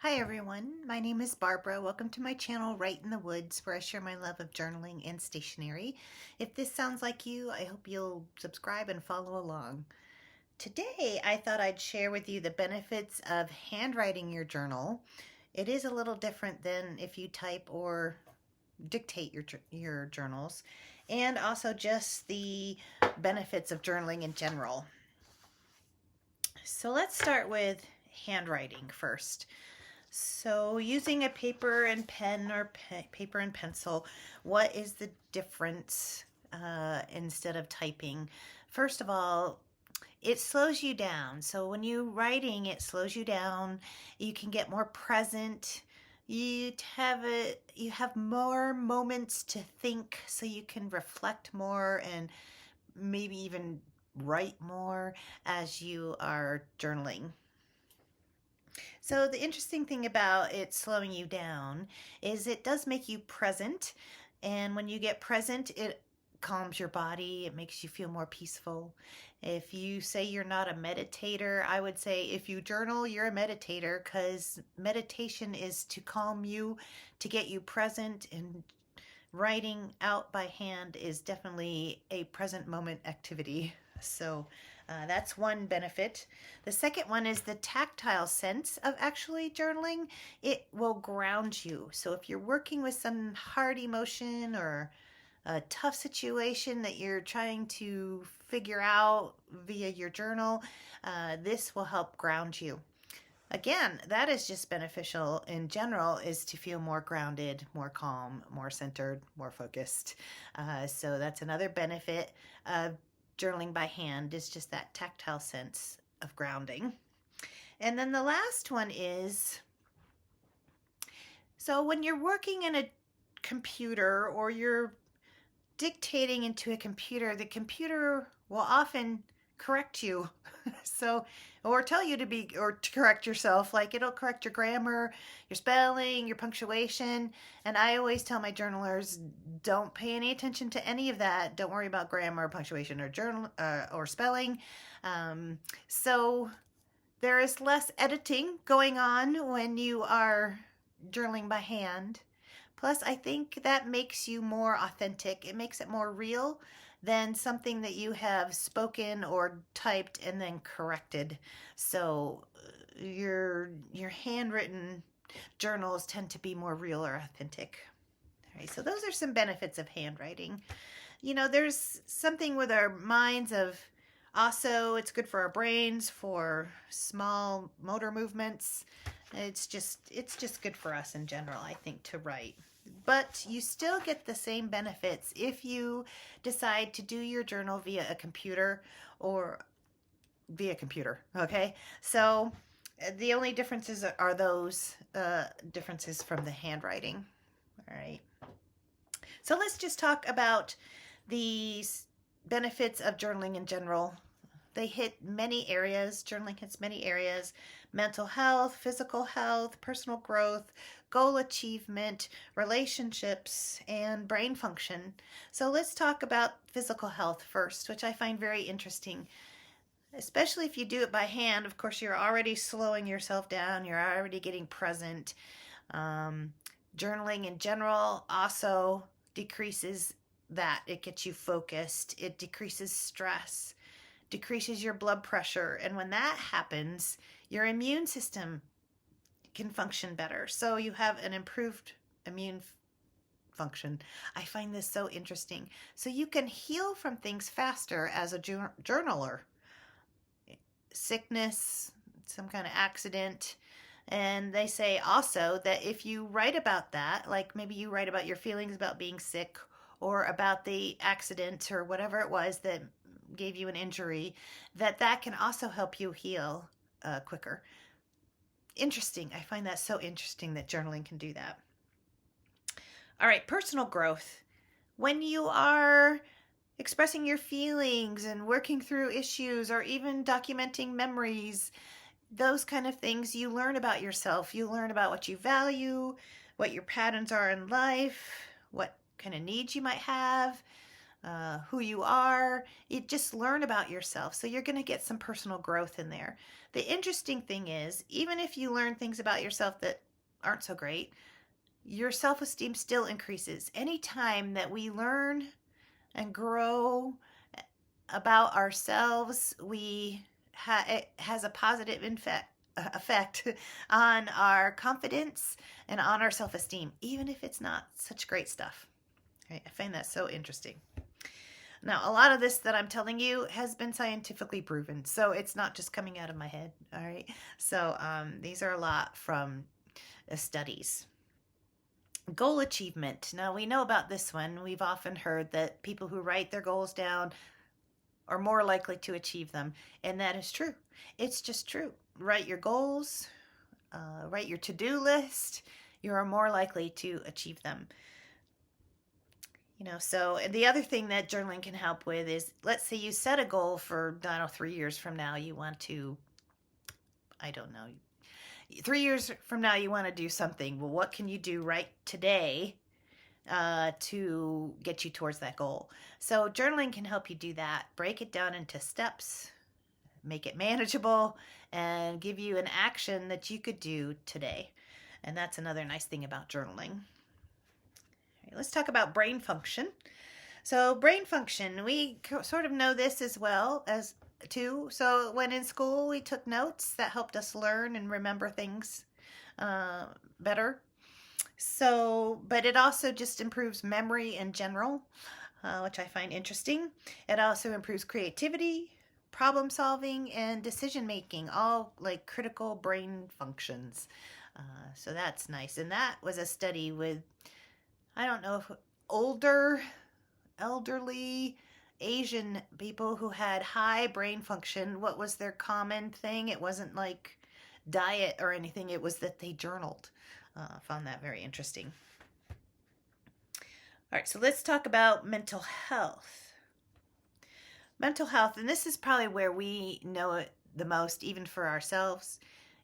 Hi everyone, my name is Barbara. Welcome to my channel, Write in the Woods, where I share my love of journaling and stationery. If this sounds like you, I hope you'll subscribe and follow along. Today, I thought I'd share with you the benefits of handwriting your journal. It is a little different than if you type or dictate your journals, and also just the benefits of journaling in general. So let's start with handwriting first. So using a paper and pen or paper and pencil, what is the difference instead of typing? First of all, it slows you down. So when you're writing, it slows you down. You can get more present. You have more moments to think, so you can reflect more and maybe even write more as you are journaling. So the interesting thing about it slowing you down is it does make you present. And when you get present, it calms your body. It makes you feel more peaceful. If you say you're not a meditator, I would say if you journal, you're a meditator, because meditation is to calm you, to get you present, and writing out by hand is definitely a present moment activity. So that's one benefit. The second one is the tactile sense of actually journaling. It will ground you. So if you're working with some hard emotion or a tough situation that you're trying to figure out via your journal, this will help ground you. Again, that is just beneficial in general, is to feel more grounded, more calm, more centered, more focused. So that's another benefit of journaling by hand, is just that tactile sense of grounding. And then the last one is, so when you're working in a computer or you're dictating into a computer, the computer will often correct you. So, or tell you to be, or to correct yourself. Like it'll correct your grammar, your spelling, your punctuation. And I always tell my journalers, don't pay any attention to any of that. Don't worry about grammar, punctuation, or journal or spelling. So there is less editing going on when you are journaling by hand. Plus, I think that makes you more authentic. It makes it more real than something that you have spoken or typed and then corrected. So your handwritten journals tend to be more real or authentic. All right, so those are some benefits of handwriting. There's something with our minds of, also it's good for our brains for small motor movements. It's just good for us in general, I think, to write. But you still get the same benefits if you decide to do your journal via a computer or via computer. Okay, so the only differences are those differences from the handwriting. All right, so let's just talk about the benefits of journaling in general. They hit many areas. Journaling hits many areas: mental health, physical health, personal growth, goal achievement, relationships, and brain function. So let's talk about physical health first, which I find very interesting. Especially if you do it by hand, of course, you're already slowing yourself down, you're already getting present. Um, Journaling in general also decreases that. It gets you focused, it decreases stress, decreases your blood pressure. And when that happens, your immune system can function better. So you have an improved immune function. I find this so interesting. So you can heal from things faster as a journaler. Sickness, some kind of accident. And they say also that if you write about that, like maybe you write about your feelings about being sick or about the accident or whatever it was that gave you an injury, that can also help you heal quicker. Interesting. I find that so interesting that journaling can do that. All right, personal growth. When you are expressing your feelings and working through issues or even documenting memories, those kind of things, you learn about yourself. You learn about what you value, what your patterns are in life, what kind of needs you might have. who you are. You just learn about yourself. So you're going to get some personal growth in there. The interesting thing is, even if you learn things about yourself that aren't so great, your self esteem still increases. Anytime that we learn and grow about ourselves, it has a positive effect on our confidence and on our self esteem, even if it's not such great stuff. Right? I find that so interesting. Now, a lot of this that I'm telling you has been scientifically proven, so it's not just coming out of my head. All right. So these are a lot from studies. Goal achievement. Now, we know about this one. We've often heard that people who write their goals down are more likely to achieve them. And that is true. It's just true. Write your goals, write your to-do list. You are more likely to achieve them. So the other thing that journaling can help with is, let's say you set a goal for, I don't know, 3 years from now, you want to, I don't know, 3 years from now, you want to do something. Well, what can you do right today to get you towards that goal? So journaling can help you do that. Break it down into steps, make it manageable, and give you an action that you could do today. And that's another nice thing about journaling. Let's talk about brain function. So brain function, we sort of know this as well as too. So when in school we took notes that helped us learn and remember things better. So, but it also just improves memory in general, which I find interesting. It also improves creativity, problem solving, and decision making, all like critical brain functions. So that's nice. And that was a study with, I don't know if elderly Asian people who had high brain function. What was their common thing? It wasn't like diet or anything. It was that they journaled. Found that very interesting. All right, so let's talk about mental health. Mental health, and this is probably where we know it the most, even for ourselves.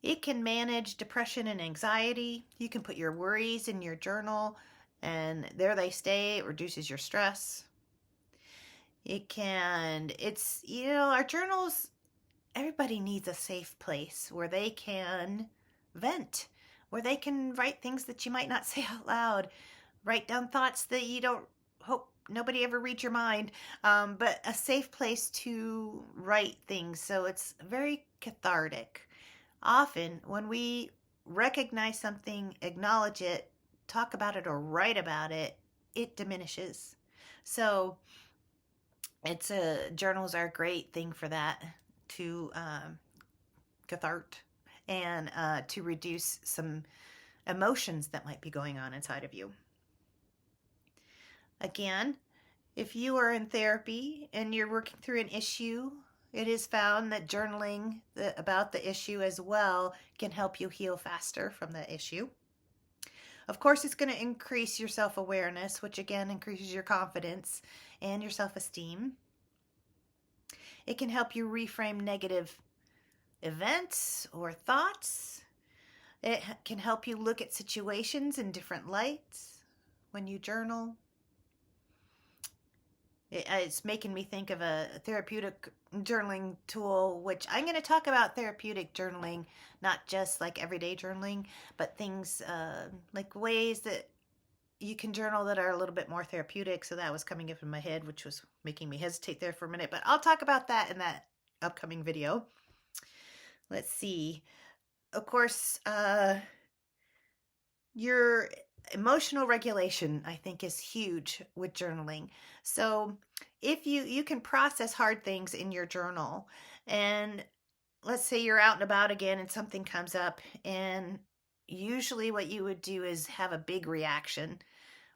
It can manage depression and anxiety. You can put your worries in your journal, and there they stay. It reduces your stress. Our journals, everybody needs a safe place where they can vent, where they can write things that you might not say out loud, write down thoughts that you don't hope nobody ever reads your mind, but a safe place to write things. So it's very cathartic. Often when we recognize something, acknowledge it, talk about it, or write about it, it diminishes. So journals are a great thing for that, to cathart and to reduce some emotions that might be going on inside of you. Again, if you are in therapy and you're working through an issue, it is found that journaling about the issue as well can help you heal faster from the issue. Of course, it's going to increase your self-awareness, which again increases your confidence and your self-esteem. It can help you reframe negative events or thoughts. It can help you look at situations in different lights when you journal. It's making me think of a therapeutic journaling tool, which I'm going to talk about therapeutic journaling, not just like everyday journaling, but things like ways that you can journal that are a little bit more therapeutic. So that was coming up in my head, which was making me hesitate there for a minute, but I'll talk about that in that upcoming video. Let's see. Of course, your emotional regulation, I think, is huge with journaling. So if you can process hard things in your journal, and let's say you're out and about again and something comes up, and usually what you would do is have a big reaction.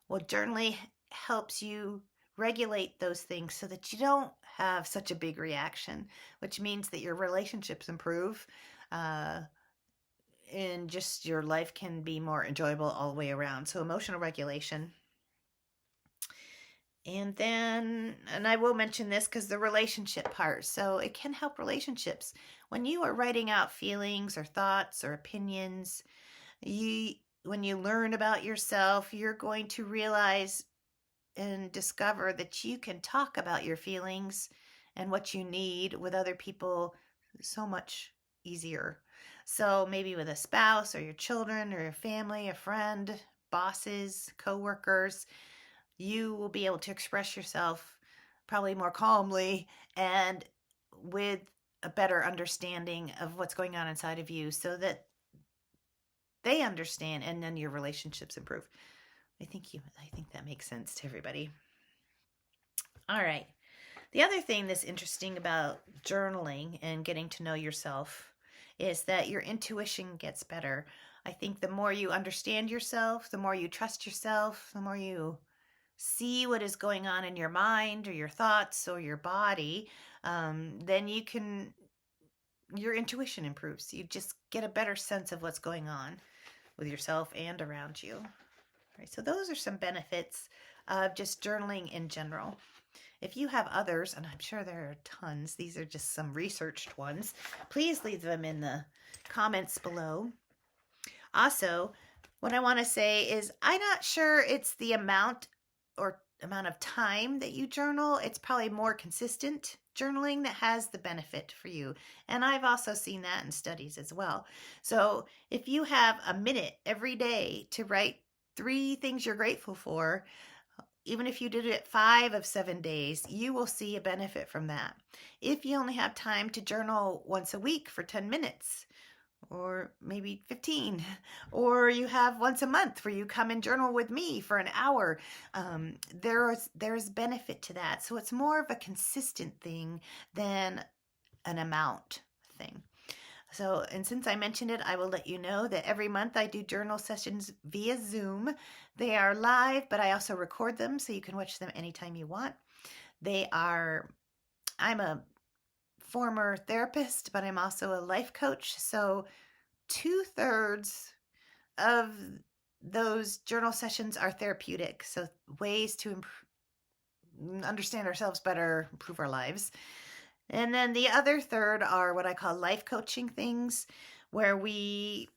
Well, journaling helps you regulate those things so that you don't have such a big reaction, which means that your relationships improve, and just your life can be more enjoyable all the way around. So emotional regulation. And I will mention this because the relationship part. So it can help relationships. When you are writing out feelings or thoughts or opinions, when you learn about yourself, you're going to realize and discover that you can talk about your feelings and what you need with other people so much easier. So maybe with a spouse or your children or your family, a friend, bosses, coworkers, you will be able to express yourself probably more calmly and with a better understanding of what's going on inside of you so that they understand and then your relationships improve. I think that makes sense to everybody. All right. The other thing that's interesting about journaling and getting to know yourself is that your intuition gets better. I think the more you understand yourself, the more you trust yourself, the more you see what is going on in your mind or your thoughts or your body, then your intuition improves. You just get a better sense of what's going on with yourself and around you. All right, so those are some benefits of just journaling in general. If you have others, and I'm sure there are tons, these are just some researched ones, please leave them in the comments below. Also, what I want to say is I'm not sure it's the amount of time that you journal. It's probably more consistent journaling that has the benefit for you. And I've also seen that in studies as well. So if you have a minute every day to write 3 things you're grateful for, even if you did it 5 of 7 days, you will see a benefit from that. If you only have time to journal once a week for 10 minutes, or maybe 15, or you have once a month where you come and journal with me for an hour, there's benefit to that. So it's more of a consistent thing than an amount thing. So, and since I mentioned it, I will let you know that every month I do journal sessions via Zoom. They are live, but I also record them so you can watch them anytime you want. I'm a former therapist, but I'm also a life coach. So 2/3 of those journal sessions are therapeutic. So ways to understand ourselves better, improve our lives. And then the other third are what I call life coaching things, where we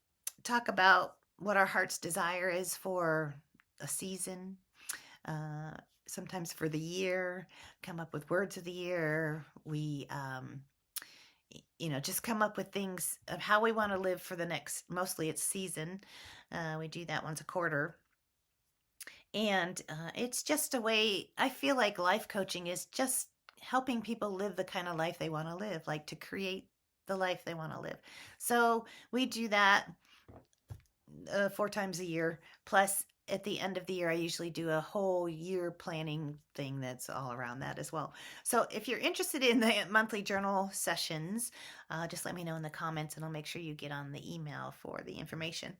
talk about what our heart's desire is for a season, sometimes for the year, come up with words of the year. We, just come up with things of how we want to live for the next, mostly it's season. We do that once a quarter. And it's just a way, I feel like life coaching is just helping people live the kind of life they want to live, like to create the life they want to live. So we do that 4 times a year. Plus, at the end of the year, I usually do a whole year planning thing that's all around that as well. So if you're interested in the monthly journal sessions, just let me know in the comments and I'll make sure you get on the email for the information.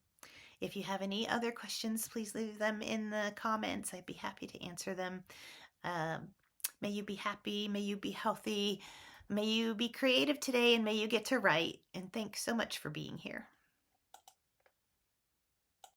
If you have any other questions, please leave them in the comments. I'd be happy to answer them. May you be happy. May you be healthy. May you be creative today and may you get to write. And thanks so much for being here.